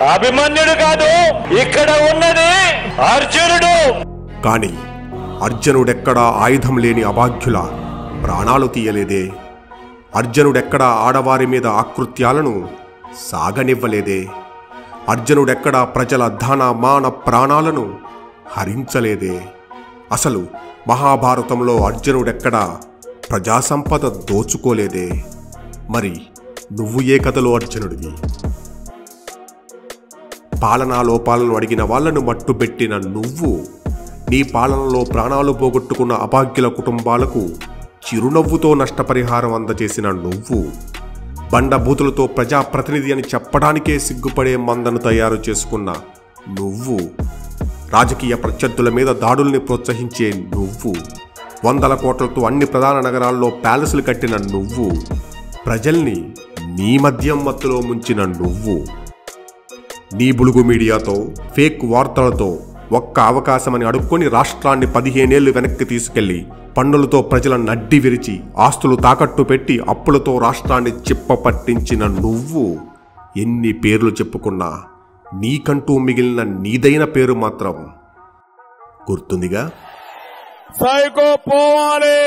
అభిమన్యుడు కాదు, ఇక్కడ ఉన్నది అర్జునుడు. కాని అర్జునుడెక్కడా ఆయుధం లేని అభాగ్యుల ప్రాణాలు తీయలేదే. అర్జునుడెక్కడా ఆడవారి మీద ఆకృత్యాలను సాగనివ్వలేదే. అర్జునుడెక్కడా ప్రజల ధన మాన ప్రాణాలను హరించలేదే. అసలు మహాభారతంలో అర్జునుడెక్కడా ప్రజాసంపద దోచుకోలేదే. మరి నువ్వు ఏ కథలో అర్జునుడివి? పాలనా లోపాలను అడిగిన వాళ్లను మట్టుబెట్టిన నువ్వు, నీ పాలనలో ప్రాణాలు పోగొట్టుకున్న అభాగ్యుల కుటుంబాలకు చిరునవ్వుతో నష్టపరిహారం అందజేసిన నువ్వు, బండబూతులతో ప్రజాప్రతినిధి అని చెప్పడానికే సిగ్గుపడే మందను తయారు చేసుకున్న నువ్వు, రాజకీయ ప్రత్యర్థుల మీద దాడుల్ని ప్రోత్సహించే నువ్వు, 100 కోట్లతో అన్ని ప్రధాన నగరాల్లో ప్యాలెస్లు కట్టిన నువ్వు, ప్రజల్ని నీ మద్యం మత్తులో ముంచిన నువ్వు, నీ బులుగు మీడియాతో ఫేక్ వార్తలతో ఒక్క అవకాశమని అడుక్కొని రాష్ట్రాన్ని 15 ఏళ్లు వెనక్కి తీసుకెళ్లి పన్నులతో ప్రజల నడ్డి విరిచి ఆస్తులు తాకట్టు పెట్టి అప్పులతో రాష్ట్రాన్ని చిప్పపట్టించిన నువ్వు, ఎన్ని పేర్లు చెప్పుకున్నా నీకంటూ మిగిలిన నీదైన పేరు మాత్రం గుర్తుందిగా. సైకో పోవాలి.